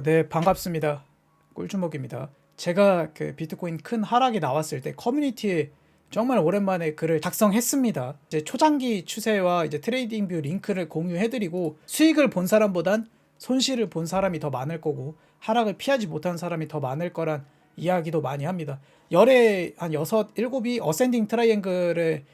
네, 반갑습니다. 꿀주먹입니다. 제가 그 비트코인 큰 하락이 나왔을 때 커뮤니티에 정말 오랜만에 글을 작성했습니다. 이제 초장기 추세와 이제 트레이딩 뷰 링크를 공유해드리고 수익을 본 사람보단 손실을 본 사람이 더 많을 거고 하락을 피하지 못한 사람이 더 많을 거란 이야기도 많이 합니다. 열에 한 6, 7이 어센딩 트라이앵글을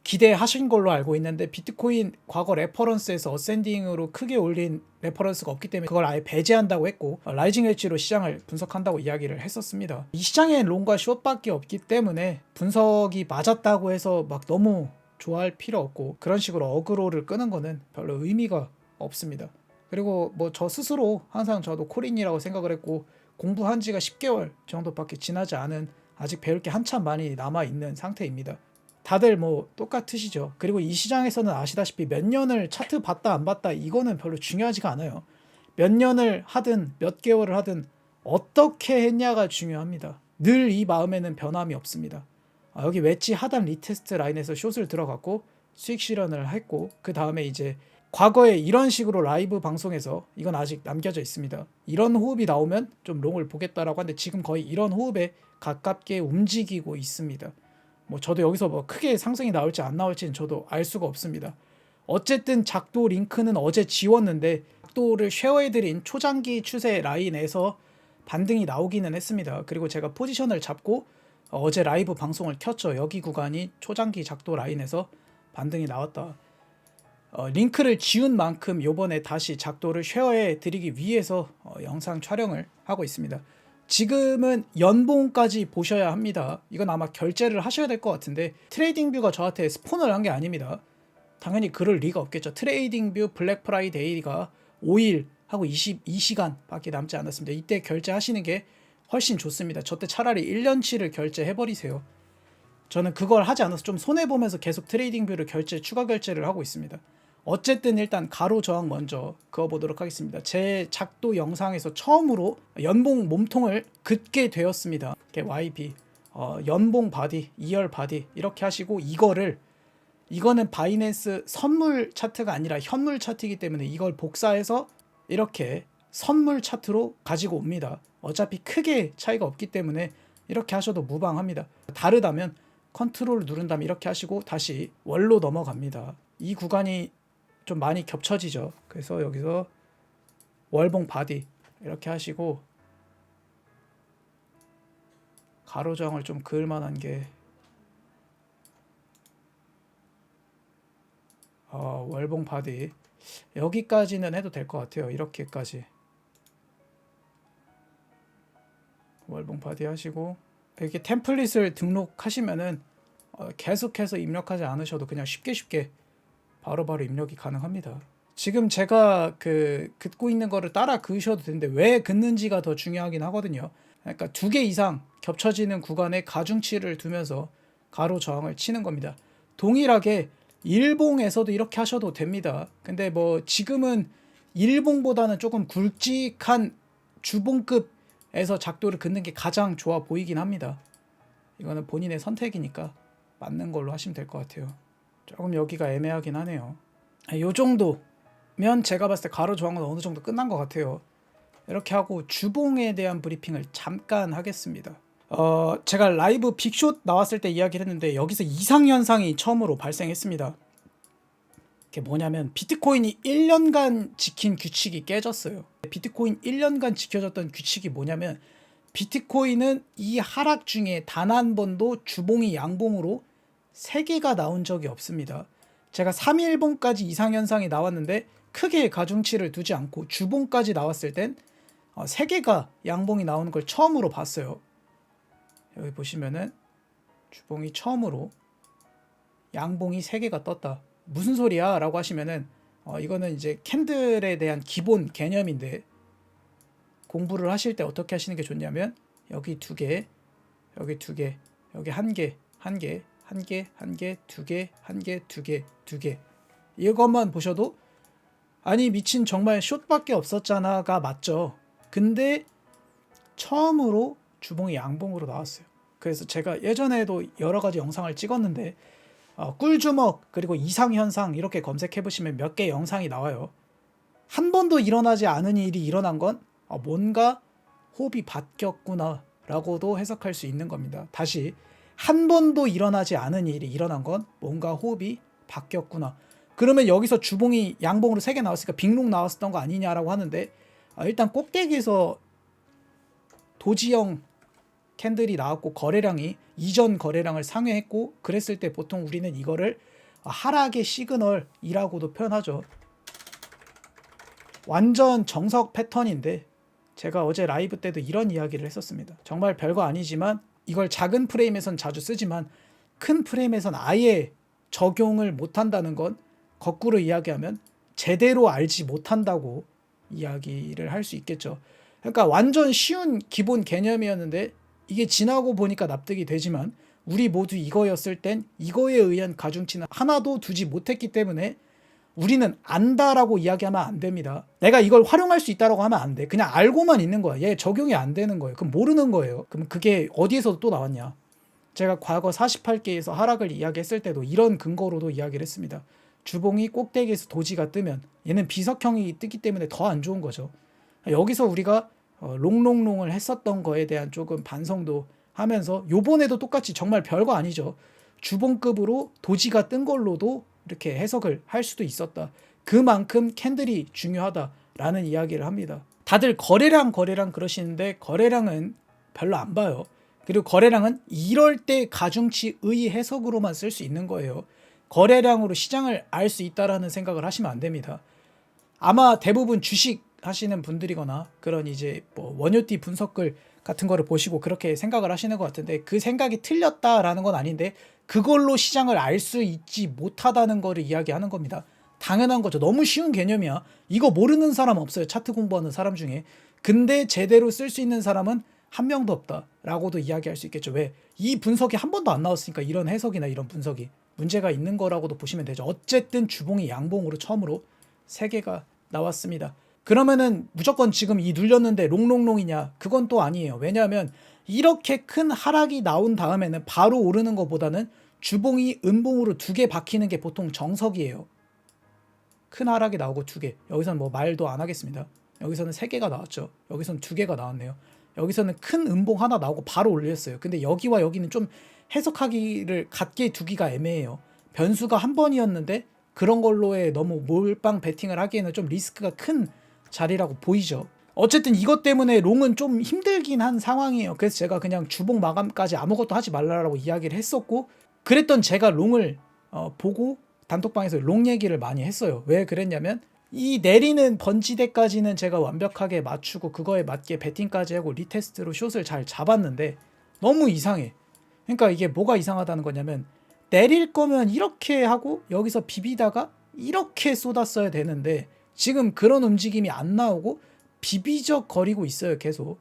기대하신 걸로 알고 있는데 비트코인 과거 레퍼런스에서 어센딩으로 크게 올린 레퍼런스가 없기 때문에 그걸 아예 배제한다고 했고 라이징 엣지로 시장을 분석한다고 이야기를 했었습니다. 이 시장에 롱과 숏밖에 없기 때문에 분석이 맞았다고 해서 막 너무 좋아할 필요 없고 그런 식으로 어그로를 끄는 거는 별로 의미가 없습니다. 그리고 뭐 저 스스로 항상 저도 코린이라고 생각을 했고 공부한 지가 10개월 정도밖에 지나지 않은 아직 배울 게 한참 많이 남아있는 상태입니다. 다들 뭐 똑같으시죠. 그리고 이 시장에서는 아시다시피 몇 년을 차트 봤다 안 봤다 이거는 별로 중요하지가 않아요. 몇 년을 하든 몇 개월을 하든 어떻게 했냐가 중요합니다. 늘 이 마음에는 변함이 없습니다. 여기 웨지 하단 리테스트 라인에서 숏을 들어갔고 수익 실현을 했고 그 다음에 이제 과거에 이런 식으로 라이브 방송에서 이건 아직 남겨져 있습니다. 이런 호흡이 나오면 좀 롱을 보겠다라고 하는데 지금 거의 이런 호흡에 가깝게 움직이고 있습니다. 뭐 저도 여기서 뭐 크게 상승이 나올지 안 나올지는 저도 알 수가 없습니다. 어쨌든 작도 링크는 어제 지웠는데 작도를 쉐어해드린 초장기 추세 라인에서 반등이 나오기는 했습니다. 그리고 제가 포지션을 잡고 어제 라이브 방송을 켰죠. 여기 구간이 초장기 작도 라인에서 반등이 나왔다. 링크를 지운 만큼 요번에 다시 작도를 쉐어해 드리기 위해서 영상 촬영을 하고 있습니다. 지금은 연봉까지 보셔야 합니다. 이건 아마 결제를 하셔야 될 것 같은데 트레이딩 뷰가 저한테 스폰을 한 게 아닙니다. 당연히 그럴 리가 없겠죠. 트레이딩 뷰 블랙 프라이데이가 5일 하고 22시간 밖에 남지 않았습니다. 이때 결제하시는 게 훨씬 좋습니다. 저때 차라리 1년치를 결제해버리세요. 저는 그걸 하지 않아서 좀 손해보면서 계속 트레이딩 뷰를 추가 결제를 하고 있습니다. 어쨌든 일단 가로 저항 먼저 그어보도록 하겠습니다. 제 작도 영상에서 처음으로 연봉 몸통을 긋게 되었습니다. YB 연봉 바디, 2열 바디 이렇게 하시고 이거는 바이낸스 선물 차트가 아니라 현물 차트이기 때문에 이걸 복사해서 이렇게 선물 차트로 가지고 옵니다. 어차피 크게 차이가 없기 때문에 이렇게 하셔도 무방합니다. 다르다면 컨트롤을 누른 다음에 이렇게 하시고 다시 월로 넘어갑니다. 이 구간이 좀 많이 겹쳐지죠. 그래서 여기서 월봉 바디 이렇게 하시고 가로저항을 좀 그을 만한 게 월봉 바디 여기까지는 해도 될 것 같아요. 이렇게까지 월봉 바디 하시고 이렇게 템플릿을 등록하시면은 계속해서 입력하지 않으셔도 그냥 쉽게 바로바로 입력이 가능합니다. 지금 제가 긋고 있는 거를 따라 그으셔도 되는데 왜 긋는지가 더 중요하긴 하거든요. 그러니까 2개 이상 겹쳐지는 구간에 가중치를 두면서 가로 저항을 치는 겁니다. 동일하게 일봉에서도 이렇게 하셔도 됩니다. 근데 뭐 지금은 일봉보다는 조금 굵직한 주봉급에서 작도를 긋는 게 가장 좋아 보이긴 합니다. 이거는 본인의 선택이니까 맞는 걸로 하시면 될 것 같아요. 조금 여기가 애매하긴 하네요. 요 정도면 제가 봤을 때 가로 저항은 어느 정도 끝난 것 같아요. 이렇게 하고 주봉에 대한 브리핑을 잠깐 하겠습니다. 제가 라이브 빅숏 나왔을 때 이야기를 했는데 여기서 이상현상이 처음으로 발생했습니다. 그게 뭐냐면 비트코인이 1년간 지킨 규칙이 깨졌어요. 비트코인 1년간 지켜졌던 규칙이 뭐냐면 비트코인은 이 하락 중에 단 한 번도 주봉이 양봉으로 3개가 나온 적이 없습니다. 제가 3일봉까지 이상현상이 나왔는데 크게 가중치를 두지 않고 주봉까지 나왔을 땐 3개가 양봉이 나오는 걸 처음으로 봤어요. 여기 보시면은 주봉이 처음으로 양봉이 3개가 떴다. 무슨 소리야? 라고 하시면은 이거는 이제 캔들에 대한 기본 개념인데 공부를 하실 때 어떻게 하시는 게 좋냐면 여기 2개, 여기 2개, 여기 1개, 1개, 1개, 1개, 2개, 1개, 2개, 2개 이것만 보셔도 아니 미친 정말 숏밖에 없었잖아가 맞죠. 근데 처음으로 주봉이 양봉으로 나왔어요. 그래서 제가 예전에도 여러 가지 영상을 찍었는데 꿀주먹 그리고 이상현상 이렇게 검색해 보시면 몇 개 영상이 나와요. 한 번도 일어나지 않은 일이 일어난 건 뭔가 호흡이 바뀌었구나 라고도 해석할 수 있는 겁니다. 다시 한 번도 일어나지 않은 일이 일어난 건 뭔가 호흡이 바뀌었구나. 그러면 여기서 주봉이 양봉으로 3개 나왔으니까 빅롱 나왔었던 거 아니냐라고 하는데 일단 꼭대기에서 도지형 캔들이 나왔고 거래량이 이전 거래량을 상회했고 그랬을 때 보통 우리는 이거를 하락의 시그널이라고도 표현하죠. 완전 정석 패턴인데 제가 어제 라이브 때도 이런 이야기를 했었습니다. 정말 별거 아니지만 이걸 작은 프레임에선 자주 쓰지만 큰 프레임에선 아예 적용을 못한다는 건 거꾸로 이야기하면 제대로 알지 못한다고 이야기를 할 수 있겠죠. 그러니까 완전 쉬운 기본 개념이었는데 이게 지나고 보니까 납득이 되지만 우리 모두 이거였을 땐 이거에 의한 가중치는 하나도 두지 못했기 때문에 우리는 안다라고 이야기하면 안 됩니다. 내가 이걸 활용할 수 있다라고 하면 안 돼. 그냥 알고만 있는 거야. 얘 적용이 안 되는 거예요. 그럼 모르는 거예요. 그럼 그게 어디에서도 또 나왔냐. 제가 과거 48개에서 하락을 이야기했을 때도 이런 근거로도 이야기를 했습니다. 주봉이 꼭대기에서 도지가 뜨면 얘는 비석형이 뜨기 때문에 더 안 좋은 거죠. 여기서 우리가 롱롱롱을 했었던 거에 대한 조금 반성도 하면서 요번에도 똑같이 정말 별거 아니죠. 주봉급으로 도지가 뜬 걸로도 이렇게 해석을 할 수도 있었다. 그만큼 캔들이 중요하다라는 이야기를 합니다. 다들 거래량 그러시는데 거래량은 별로 안 봐요. 그리고 거래량은 이럴 때 가중치의 해석으로만 쓸 수 있는 거예요. 거래량으로 시장을 알 수 있다라는 생각을 하시면 안 됩니다. 아마 대부분 주식 하시는 분들이거나 그런 이제 뭐 원효띠 분석글 같은 거를 보시고 그렇게 생각을 하시는 것 같은데 그 생각이 틀렸다라는 건 아닌데 그걸로 시장을 알 수 있지 못하다는 거를 이야기하는 겁니다. 당연한 거죠. 너무 쉬운 개념이야. 이거 모르는 사람 없어요. 차트 공부하는 사람 중에. 근데 제대로 쓸 수 있는 사람은 한 명도 없다라고도 이야기할 수 있겠죠. 왜? 이 분석이 한 번도 안 나왔으니까 이런 해석이나 이런 분석이 문제가 있는 거라고도 보시면 되죠. 어쨌든 주봉이 양봉으로 처음으로 3개가 나왔습니다. 그러면은 무조건 지금 이 눌렸는데 롱롱롱이냐? 그건 또 아니에요. 왜냐하면 이렇게 큰 하락이 나온 다음에는 바로 오르는 것보다는 주봉이 음봉으로 2개 박히는 게 보통 정석이에요. 큰 하락이 나오고 2개. 여기서는 뭐 말도 안 하겠습니다. 여기서는 3개가 나왔죠. 여기서는 2개가 나왔네요. 여기서는 큰 음봉 하나 나오고 바로 올렸어요. 근데 여기와 여기는 좀 해석하기를 같게 두기가 애매해요. 변수가 한 번이었는데 그런 걸로에 너무 몰빵 베팅을 하기에는 좀 리스크가 큰 자리라고 보이죠. 어쨌든 이것 때문에 롱은 좀 힘들긴 한 상황이에요. 그래서 제가 그냥 주봉 마감까지 아무것도 하지 말라고 이야기를 했었고 그랬던 제가 롱을 보고 단톡방에서 롱 얘기를 많이 했어요. 왜 그랬냐면 이 내리는 번지대까지는 제가 완벽하게 맞추고 그거에 맞게 베팅까지 하고 리테스트로 숏을 잘 잡았는데 너무 이상해. 그러니까 이게 뭐가 이상하다는 거냐면 내릴 거면 이렇게 하고 여기서 비비다가 이렇게 쏟았어야 되는데 지금 그런 움직임이 안 나오고 비비적거리고 있어요. 계속.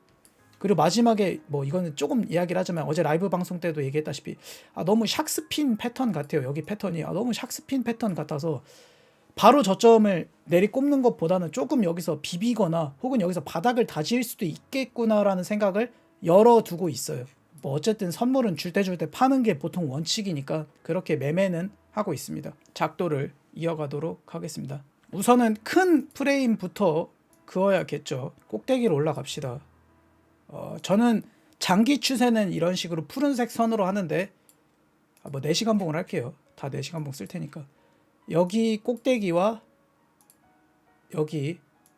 그리고 마지막에 뭐 이거는 조금 이야기를 하자면 어제 라이브 방송 때도 얘기했다시피 너무 샥스핀 패턴 같아요. 여기 패턴이 너무 샥스핀 패턴 같아서 바로 저점을 내리꼽는 것보다는 조금 여기서 비비거나 혹은 여기서 바닥을 다질 수도 있겠구나라는 생각을 열어두고 있어요. 뭐 어쨌든 선물은 줄 때 파는 게 보통 원칙이니까 그렇게 매매는 하고 있습니다. 작도를 이어가도록 하겠습니다. 우선은 큰 프레임부터 그어야겠죠. 꼭대기로 올라갑시다. 저는 장기 추세는 이런 식으로 푸른색 선으로 하는데 뭐 4시간봉을 할게요. 다 4시간봉 쓸 테니까. 여기 꼭대기와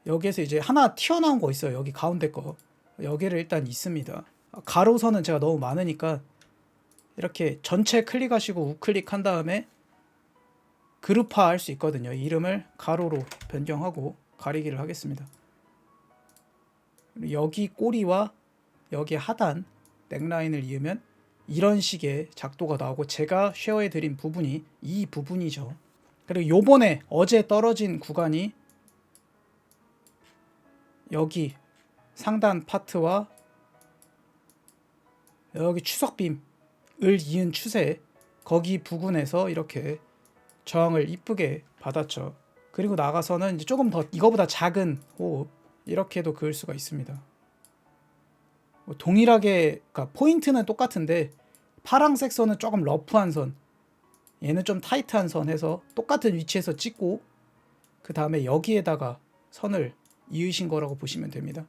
여기에서 이제 하나 튀어나온 거 있어요. 여기 가운데 거. 여기를 일단 있습니다. 가로선은 제가 너무 많으니까 이렇게 전체 클릭하시고 우클릭한 다음에 그룹화 할 수 있거든요. 이름을 가로로 변경하고 가리기를 하겠습니다. 여기 꼬리와 여기 하단 넥라인을 이으면 이런 식의 작도가 나오고 제가 쉐어해 드린 부분이 이 부분이죠. 그리고 요번에 어제 떨어진 구간이 여기 상단 파트와 여기 추석빔을 이은 추세 거기 부근에서 이렇게 저항을 이쁘게 받았죠. 그리고 나가서는 이제 조금 더 이거보다 작은 호흡 이렇게도 그을 수가 있습니다. 뭐 동일하게 그러니까 포인트는 똑같은데 파랑색 선은 조금 러프한 선 얘는 좀 타이트한 선 해서 똑같은 위치에서 찍고 그 다음에 여기에다가 선을 이으신 거라고 보시면 됩니다.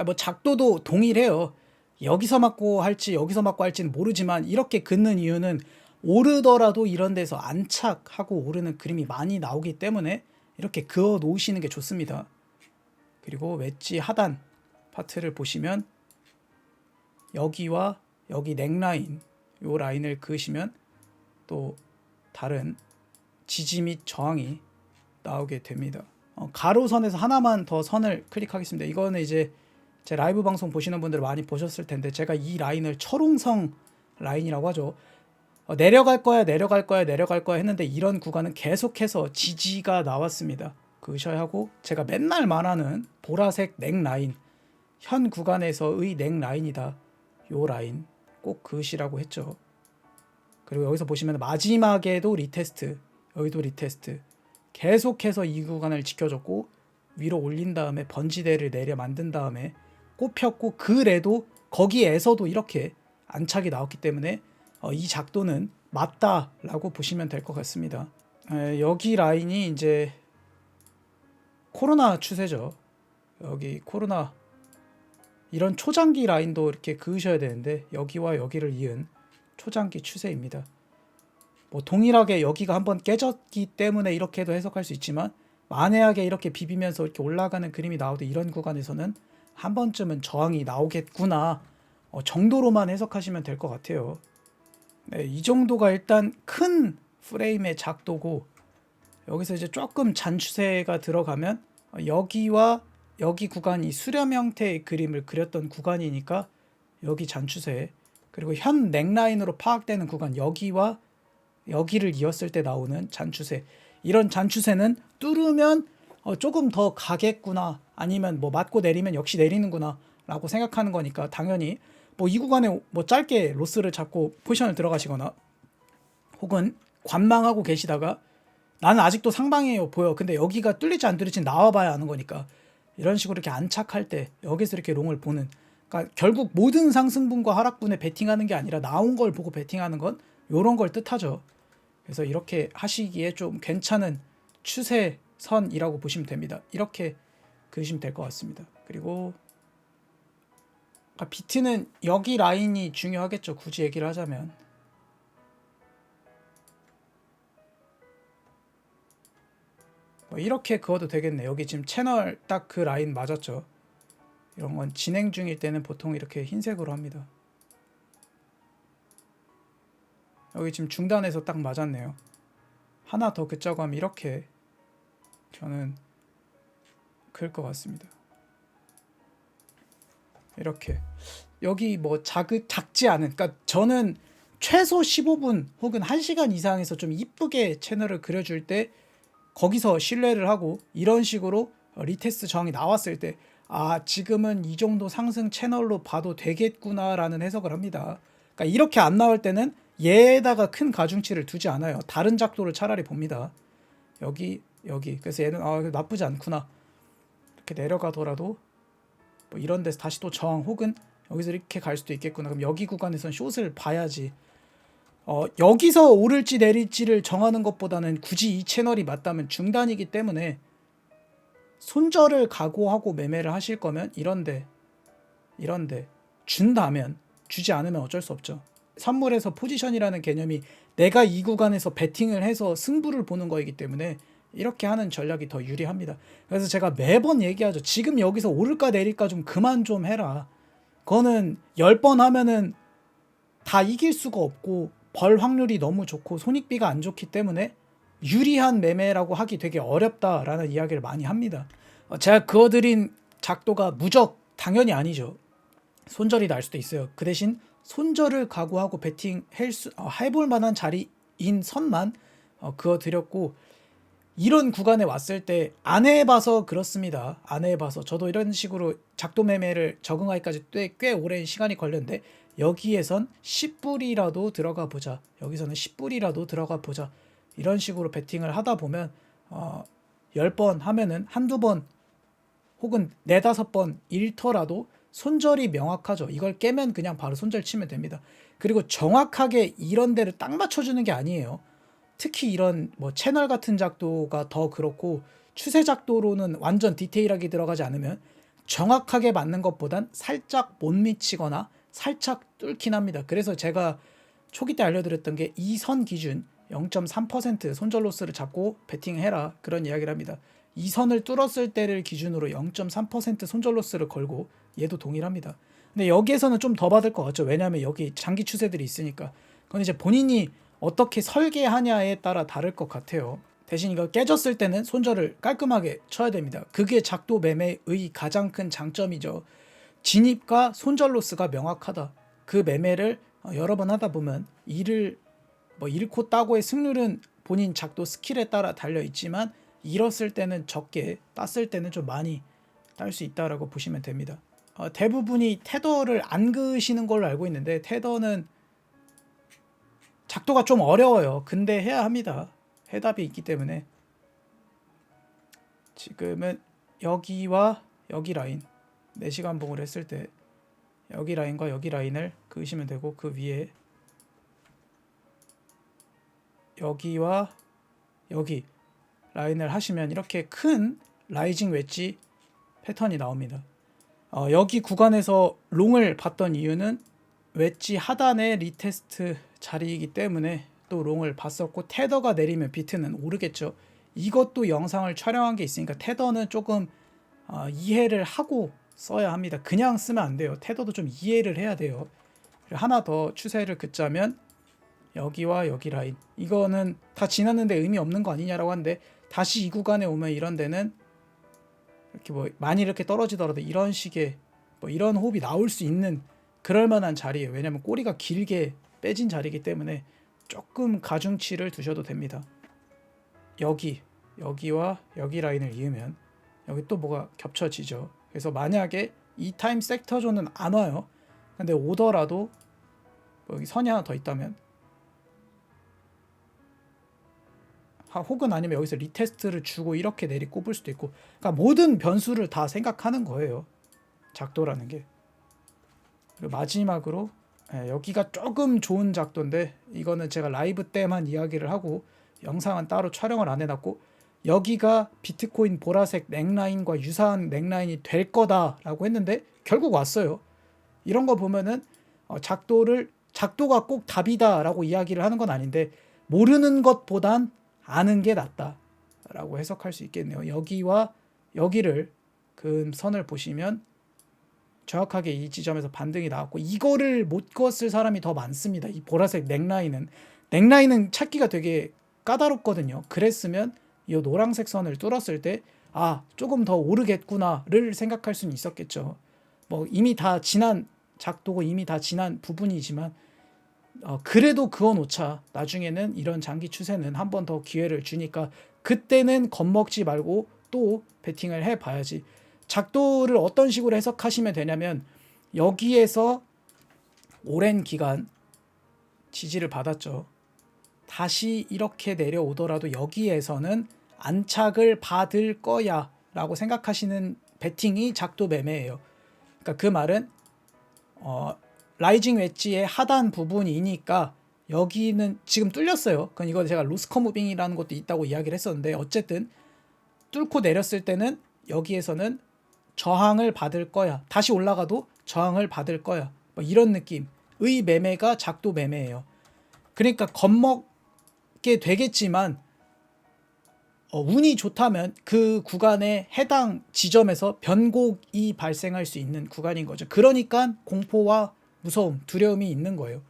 뭐 작도도 동일해요. 여기서 맞고 할지 여기서 맞고 할지는 모르지만 이렇게 긋는 이유는 오르더라도 이런 데서 안착하고 오르는 그림이 많이 나오기 때문에 이렇게 그어 놓으시는 게 좋습니다. 그리고 웨지 하단 파트를 보시면 여기와 여기 넥라인 요 라인을 그으시면 또 다른 지지 및 저항이 나오게 됩니다. 가로선에서 하나만 더 선을 클릭하겠습니다. 이거는 이제 제 라이브 방송 보시는 분들 많이 보셨을 텐데 제가 이 라인을 철옹성 라인이라고 하죠. 내려갈 거야 내려갈 거야 내려갈 거야 했는데 이런 구간은 계속해서 지지가 나왔습니다. 그으셔야 하고 제가 맨날 말하는 보라색 넥라인 현 구간에서의 넥라인이다. 요 라인 꼭 그으시라고 했죠. 그리고 여기서 보시면 마지막에도 리테스트 여기도 리테스트 계속해서 이 구간을 지켜줬고 위로 올린 다음에 번지대를 내려 만든 다음에 꼽혔고 그래도 거기에서도 이렇게 안착이 나왔기 때문에 이 작도는 맞다라고 보시면 될 것 같습니다. 여기 라인이 이제 코로나 추세죠. 여기 코로나 이런 초장기 라인도 이렇게 그으셔야 되는데 여기와 여기를 이은 초장기 추세입니다. 뭐 동일하게 여기가 한번 깨졌기 때문에 이렇게도 해석할 수 있지만 만약에 이렇게 비비면서 이렇게 올라가는 그림이 나오도 이런 구간에서는 한 번쯤은 저항이 나오겠구나 정도로만 해석하시면 될 것 같아요. 네, 이 정도가 일단 큰 프레임의 작도고 여기서 이제 조금 잔추세가 들어가면 여기와 여기 구간이 수렴 형태의 그림을 그렸던 구간이니까 여기 잔추세 그리고 현 넥라인으로 파악되는 구간 여기와 여기를 이었을 때 나오는 잔추세 이런 잔추세는 뚫으면 조금 더 가겠구나 아니면 뭐 맞고 내리면 역시 내리는구나 라고 생각하는 거니까 당연히 뭐 이 구간에 뭐 짧게 로스를 잡고 포지션을 들어가시거나 혹은 관망하고 계시다가 나는 아직도 상방이에요 보여 근데 여기가 뚫릴지 안 뚫릴지 나와봐야 아는 거니까 이런 식으로 이렇게 안착할 때 여기서 이렇게 롱을 보는 그러니까 결국 모든 상승분과 하락분에 베팅하는 게 아니라 나온 걸 보고 베팅하는 건 이런 걸 뜻하죠. 그래서 이렇게 하시기에 좀 괜찮은 추세선이라고 보시면 됩니다. 이렇게 그리시면 될 것 같습니다. 그리고 비트는 여기 라인이 중요하겠죠. 굳이 얘기를 하자면 뭐 이렇게 그어도 되겠네. 여기 지금 채널 딱 그 라인 맞았죠. 이런 건 진행 중일 때는 보통 이렇게 흰색으로 합니다. 여기 지금 중단해서 딱 맞았네요. 하나 더 긋자고 하면 이렇게 저는 그을 것 같습니다. 이렇게 여기 뭐 작지 않은 그러니까 저는 최소 15분 혹은 1시간 이상에서 좀 이쁘게 채널을 그려줄 때 거기서 신뢰를 하고 이런 식으로 리테스트 저항이 나왔을 때 지금은 이 정도 상승 채널로 봐도 되겠구나라는 해석을 합니다. 그러니까 이렇게 안 나올 때는 얘에다가 큰 가중치를 두지 않아요. 다른 작도를 차라리 봅니다. 여기 그래서 얘는 나쁘지 않구나 이렇게 내려가더라도 뭐 이런 데서 다시 또 저항 혹은 여기서 이렇게 갈 수도 있겠구나 그럼 여기 구간에선 숏을 봐야지 여기서 오를지 내릴지를 정하는 것보다는 굳이 이 채널이 맞다면 중단이기 때문에 손절을 각오하고 매매를 하실 거면 이런데 준다면 주지 않으면 어쩔 수 없죠. 선물에서 포지션이라는 개념이 내가 이 구간에서 베팅을 해서 승부를 보는 거이기 때문에 이렇게 하는 전략이 더 유리합니다. 그래서 제가 매번 얘기하죠. 지금 여기서 오를까 내릴까 좀 그만 좀 해라. 그거는 10번 하면은 다 이길 수가 없고 벌 확률이 너무 좋고 손익비가 안 좋기 때문에 유리한 매매라고 하기 되게 어렵다라는 이야기를 많이 합니다. 제가 그어드린 작도가 무적 당연히 아니죠. 손절이 날 수도 있어요. 그 대신 손절을 각오하고 베팅 해볼 만한 자리인 선만 그어드렸고 이런 구간에 왔을 때 안 해봐서 그렇습니다. 안 해봐서 저도 이런 식으로 작도 매매를 적응하기까지 꽤 오랜 시간이 걸렸는데 여기에선 10불이라도 들어가 보자. 여기서는 10불이라도 들어가 보자. 이런 식으로 베팅을 하다 보면 10번 하면은 한두 번 혹은 4, 5번 잃더라도 손절이 명확하죠. 이걸 깨면 그냥 바로 손절 치면 됩니다. 그리고 정확하게 이런 데를 딱 맞춰주는 게 아니에요. 특히 이런 뭐 채널 같은 작도가 더 그렇고 추세 작도로는 완전 디테일하게 들어가지 않으면 정확하게 맞는 것보단 살짝 못 미치거나 살짝 뚫긴 합니다. 그래서 제가 초기 때 알려드렸던 게 이 선 기준 0.3% 손절 로스를 잡고 베팅해라 그런 이야기를 합니다. 이 선을 뚫었을 때를 기준으로 0.3% 손절 로스를 걸고 얘도 동일합니다. 근데 여기에서는 좀 더 받을 것 같죠. 왜냐하면 여기 장기 추세들이 있으니까. 그건 이제 본인이 어떻게 설계하냐에 따라 다를 것 같아요. 대신 이거 깨졌을 때는 손절을 깔끔하게 쳐야 됩니다. 그게 작도 매매의 가장 큰 장점이죠. 진입과 손절 로스가 명확하다. 그 매매를 여러 번 하다 보면 이를 잃고 따고의 승률은 본인 작도 스킬에 따라 달려 있지만 잃었을 때는 적게, 땄을 때는 좀 많이 딸 수 있다라고 보시면 됩니다. 대부분이 테더를 안 그으시는 걸로 알고 있는데 테더는 작도가 좀 어려워요. 근데 해야 합니다. 해답이 있기 때문에. 지금은 여기와 여기 라인 4시간 봉을 했을 때 여기 라인과 여기 라인을 그으시면 되고, 그 위에 여기와 여기 라인을 하시면 이렇게 큰 라이징 웨지 패턴이 나옵니다. 여기 구간에서 롱을 봤던 이유는 웨지 하단의 리테스트 자리이기 때문에 또 롱을 봤었고, 테더가 내리면 비트는 오르겠죠. 이것도 영상을 촬영한 게 있으니까 테더는 조금 이해를 하고 써야 합니다. 그냥 쓰면 안 돼요. 테더도 좀 이해를 해야 돼요. 하나 더 추세를 긋자면 여기와 여기 라인, 이거는 다 지났는데 의미 없는 거 아니냐라고 하는데, 다시 이 구간에 오면 이런 데는 이렇게 많이 이렇게 떨어지더라도 이런 식의 이런 호흡이 나올 수 있는 그럴 만한 자리예요. 왜냐면 꼬리가 길게 빼진 자리이기 때문에 조금 가중치를 두셔도 됩니다. 여기와 여기 라인을 이으면 여기 또 뭐가 겹쳐지죠. 그래서 만약에 이 타임 섹터 존은 안 와요. 근데 오더라도 여기 선이 하나 더 있다면, 혹은 아니면 여기서 리테스트를 주고 이렇게 내리 꼽을 수도 있고, 그러니까 모든 변수를 다 생각하는 거예요. 작도라는 게. 그리고 마지막으로 여기가 조금 좋은 작도인데, 이거는 제가 라이브 때만 이야기를 하고 영상은 따로 촬영을 안 해놨고, 여기가 비트코인 보라색 넥라인과 유사한 넥라인이 될 거다라고 했는데 결국 왔어요. 이런 거 보면은 작도가 꼭 답이다라고 이야기를 하는 건 아닌데, 모르는 것보단 아는 게 낫다라고 해석할 수 있겠네요. 여기와 여기를 그 선을 보시면 정확하게 이 지점에서 반등이 나왔고, 이거를 못 그었을 사람이 더 많습니다. 이 보라색 넥라인은 찾기가 되게 까다롭거든요. 그랬으면 이 노란색 선을 뚫었을 때 조금 더 오르겠구나를 생각할 수는 있었겠죠. 이미 다 지난 작도고 이미 다 지난 부분이지만 그래도 그어놓자 나중에는 이런 장기 추세는 한 번 더 기회를 주니까 그때는 겁먹지 말고 또 베팅을 해봐야지. 작도를 어떤 식으로 해석하시면 되냐면, 여기에서 오랜 기간 지지를 받았죠. 다시 이렇게 내려오더라도 여기에서는 안착을 받을 거야 라고 생각하시는 베팅이 작도 매매예요. 그러니까 그 말은 라이징 웨지의 하단 부분이니까 여기는 지금 뚫렸어요. 그건 이거 제가 로스커 무빙이라는 것도 있다고 이야기를 했었는데, 어쨌든 뚫고 내렸을 때는 여기에서는 저항을 받을 거야. 다시 올라가도 저항을 받을 거야. 이런 느낌의 매매가 작도 매매예요. 그러니까 겁먹게 되겠지만 운이 좋다면 그 구간에 해당 지점에서 변곡이 발생할 수 있는 구간인 거죠. 그러니까 공포와 무서움, 두려움이 있는 거예요.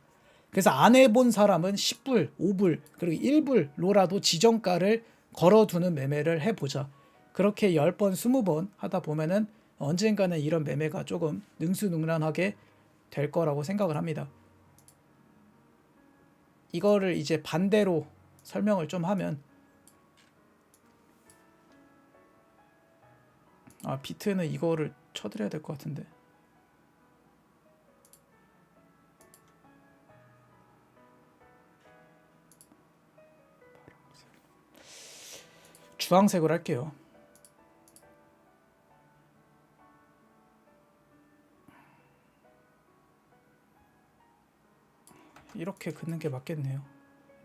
그래서 안 해본 사람은 10불, 5불, 그리고 1불로라도 지정가를 걸어두는 매매를 해보자. 그렇게 10번, 20번 하다 보면은 언젠가는 이런 매매가 조금 능수능란하게 될 거라고 생각을 합니다. 이거를 이제 반대로 설명을 좀 하면, 비트는 이거를 쳐드려야 될 것 같은데. 주황색으로 할게요. 이렇게 긋는 게 맞겠네요.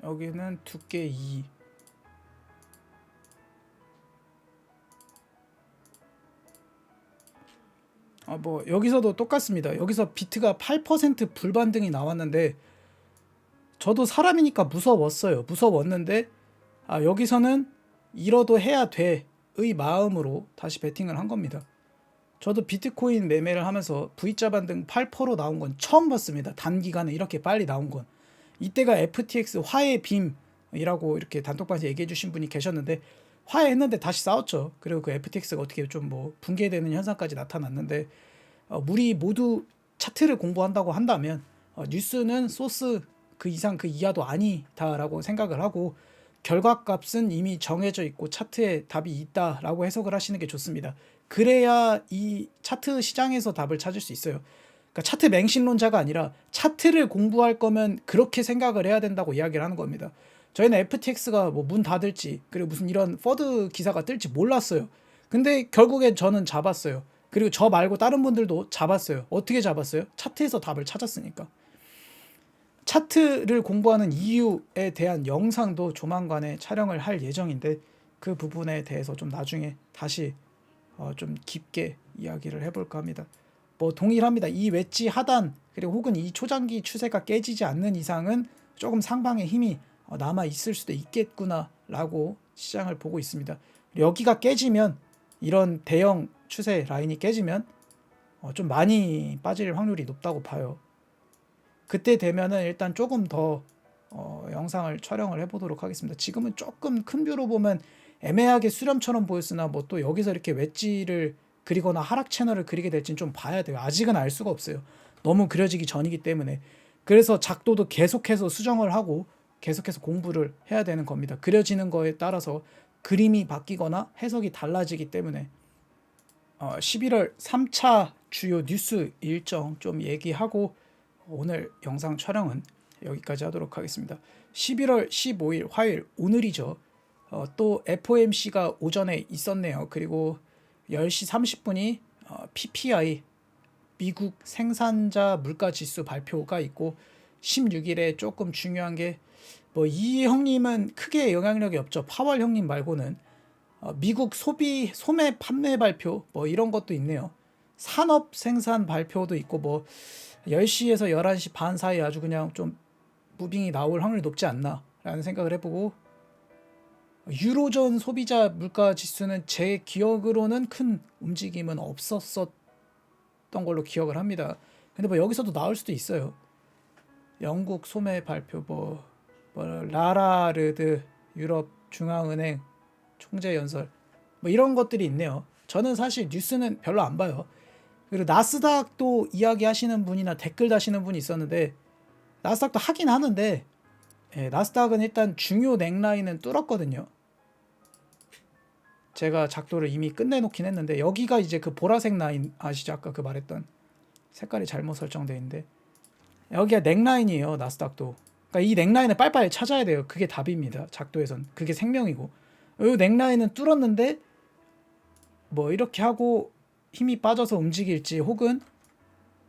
여기는 두께 2, 뭐 여기서도 똑같습니다. 여기서 비트가 8% 불반등이 나왔는데 저도 사람이니까 무서웠는데 여기서는 잃어도 해야 돼의 마음으로 다시 베팅을 한 겁니다. 저도 비트코인 매매를 하면서 V자 반등 8%로 나온 건 처음 봤습니다. 단기간에 이렇게 빨리 나온 건. 이때가 FTX 화해 빔이라고 이렇게 단톡방에서 얘기해 주신 분이 계셨는데 화해했는데 다시 싸웠죠. 그리고 그 FTX가 어떻게 좀 뭐 붕괴되는 현상까지 나타났는데 우리 모두 차트를 공부한다고 한다면 뉴스는 소스 그 이상 그 이하도 아니다라고 생각을 하고 결과값은 이미 정해져 있고 차트에 답이 있다라고 해석을 하시는 게 좋습니다. 그래야 이 차트 시장에서 답을 찾을 수 있어요. 그러니까 차트 맹신론자가 아니라 차트를 공부할 거면 그렇게 생각을 해야 된다고 이야기를 하는 겁니다. 저희는 FTX가 뭐 문 닫을지 그리고 무슨 이런 퍼드 기사가 뜰지 몰랐어요. 근데 결국엔 저는 잡았어요. 그리고 저 말고 다른 분들도 잡았어요. 어떻게 잡았어요? 차트에서 답을 찾았으니까. 차트를 공부하는 이유에 대한 영상도 조만간에 촬영을 할 예정인데 그 부분에 대해서 좀 나중에 다시 좀 깊게 이야기를 해볼까 합니다. 뭐 동일합니다. 이 웨지 하단 그리고 혹은 이 초장기 추세가 깨지지 않는 이상은 조금 상방의 힘이 남아 있을 수도 있겠구나라고 시장을 보고 있습니다. 여기가 깨지면 이런 대형 추세 라인이 깨지면 좀 많이 빠질 확률이 높다고 봐요. 그때 되면은 일단 조금 더 영상을 촬영을 해보도록 하겠습니다. 지금은 조금 큰 뷰로 보면 애매하게 수렴처럼 보였으나 뭐 또 여기서 이렇게 웨지를 그리거나 하락 채널을 그리게 될지는 좀 봐야 돼요. 아직은 알 수가 없어요. 너무 그려지기 전이기 때문에. 그래서 작도도 계속해서 수정을 하고 계속해서 공부를 해야 되는 겁니다. 그려지는 거에 따라서 그림이 바뀌거나 해석이 달라지기 때문에 11월 3차 주요 뉴스 일정 좀 얘기하고 오늘 영상 촬영은 여기까지 하도록 하겠습니다. 11월 15일 화요일 오늘이죠. 또 FOMC가 오전에 있었네요. 그리고 10시 30분이 PPI 미국 생산자 물가 지수 발표가 있고 16일에 조금 중요한 게 뭐 이 형님은 크게 영향력이 없죠. 파월 형님 말고는 미국 소매 판매 발표 뭐 이런 것도 있네요. 산업 생산 발표도 있고 뭐 10시에서 11시 반 사이 아주 그냥 좀 무빙이 나올 확률이 높지 않나 라는 생각을 해보고 유로존 소비자 물가 지수는 제 기억으로는 큰 움직임은 없었던 걸로 기억을 합니다. 근데 뭐 여기서도 나올 수도 있어요. 영국 소매 발표 뭐 라라르드 유럽 중앙은행 총재 연설 뭐 이런 것들이 있네요. 저는 사실 뉴스는 별로 안 봐요. 그리고 나스닥도 이야기하시는 분이나 댓글 다시는 분이 있었는데 나스닥도 하긴 하는데 나스닥은 일단 중요 넥라인은 뚫었거든요. 제가 작도를 이미 끝내놓긴 했는데 여기가 이제 그 보라색 라인 아시죠? 아까 그 말했던 색깔이 잘못 설정되어 있는데 여기가 넥라인이에요. 나스닥도. 그러니까 이 넥라인을 빨리빨리 찾아야 돼요. 그게 답입니다. 작도에선. 그게 생명이고 이 넥라인은 뚫었는데 뭐 이렇게 하고 힘이 빠져서 움직일지 혹은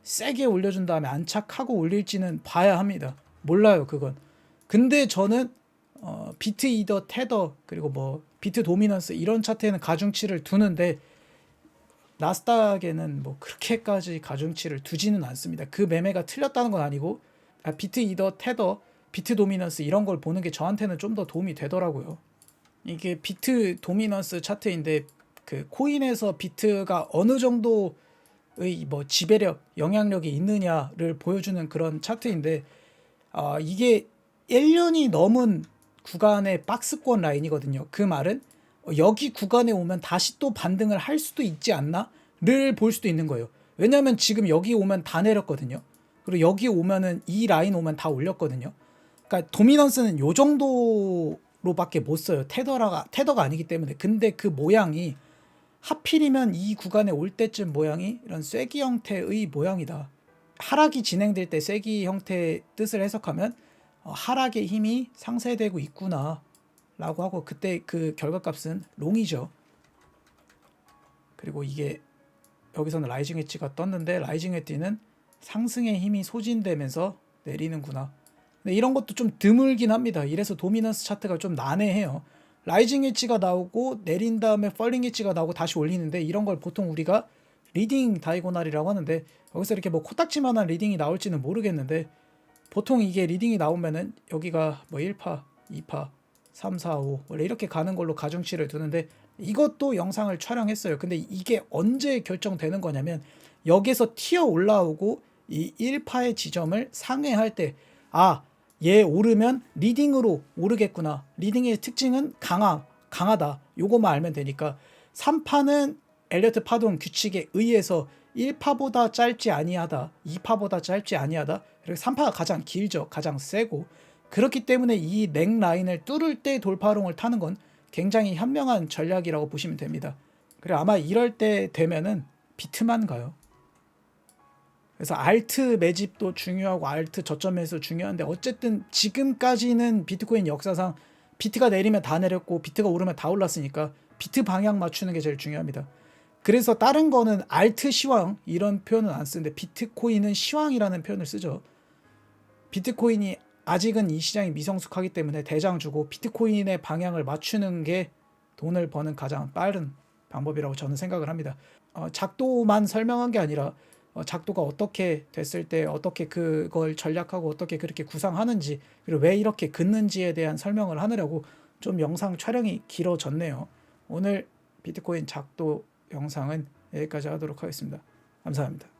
세게 올려준 다음에 안착하고 올릴지는 봐야 합니다. 몰라요 그건. 근데 저는 비트 이더 테더 그리고 뭐 비트 도미넌스 이런 차트에는 가중치를 두는데 나스닥에는 뭐 그렇게까지 가중치를 두지는 않습니다. 그 매매가 틀렸다는 건 아니고 비트 이더 테더 비트 도미넌스 이런 걸 보는 게 저한테는 좀 더 도움이 되더라고요. 이게 비트 도미넌스 차트인데 그 코인에서 비트가 어느 정도의 뭐 지배력, 영향력이 있느냐를 보여주는 그런 차트인데 이게 1년이 넘은 구간의 박스권 라인이거든요. 그 말은 여기 구간에 오면 다시 또 반등을 할 수도 있지 않나를 볼 수도 있는 거예요. 왜냐하면 지금 여기 오면 다 내렸거든요. 그리고 여기 오면은 이 라인 오면 다 올렸거든요. 그러니까 도미넌스는 요 정도로밖에 못 써요. 테더가 아니기 때문에. 근데 그 모양이 하필이면 이 구간에 올 때쯤 모양이 이런 쐐기 형태의 모양이다. 하락이 진행될 때 쐐기 형태의 뜻을 해석하면 하락의 힘이 상쇄되고 있구나 라고 하고 그때 그 결과값은 롱이죠. 그리고 이게 여기서는 라이징 웨지가 떴는데 라이징 웨지는 상승의 힘이 소진되면서 내리는구나. 근데 이런 것도 좀 드물긴 합니다. 이래서 도미넌스 차트가 좀 난해해요. 라이징 웨지가 나오고 내린 다음에 펄링 웨지가 나오고 다시 올리는데 이런 걸 보통 우리가 리딩 다이고날이라고 하는데 여기서 이렇게 뭐 코딱지만한 리딩이 나올지는 모르겠는데 보통 이게 리딩이 나오면은 여기가 뭐 1파, 2파, 3, 4, 5 원래 이렇게 가는 걸로 가중치를 두는데 이것도 영상을 촬영했어요. 근데 이게 언제 결정되는 거냐면 여기서 튀어 올라오고 이 1파의 지점을 상회할 때 얘 오르면 리딩으로 오르겠구나. 리딩의 특징은 강하다. 요거만 알면 되니까 3파는 엘리어트 파동 규칙에 의해서 1파보다 짧지 아니하다. 2파보다 짧지 아니하다. 그리고 3파가 가장 길죠. 가장 세고. 그렇기 때문에 이 넥 라인을 뚫을 때 돌파롱을 타는 건 굉장히 현명한 전략이라고 보시면 됩니다. 그리고 아마 이럴 때 되면은 비트만 가요. 그래서 알트 매집도 중요하고 알트 저점 매수 중요한데 어쨌든 지금까지는 비트코인 역사상 비트가 내리면 다 내렸고 비트가 오르면 다 올랐으니까 비트 방향 맞추는 게 제일 중요합니다. 그래서 다른 거는 알트 시황 이런 표현은 안 쓰는데 비트코인은 시황이라는 표현을 쓰죠. 비트코인이 아직은 이 시장이 미성숙하기 때문에 대장 주고 비트코인의 방향을 맞추는 게 돈을 버는 가장 빠른 방법이라고 저는 생각을 합니다. 작도만 설명한 게 아니라 작도가 어떻게 됐을 때 어떻게 그걸 전략하고 어떻게 그렇게 구상하는지 그리고 왜 이렇게 긋는지에 대한 설명을 하느라고 좀 영상 촬영이 길어졌네요. 오늘 비트코인 작도 영상은 여기까지 하도록 하겠습니다. 감사합니다.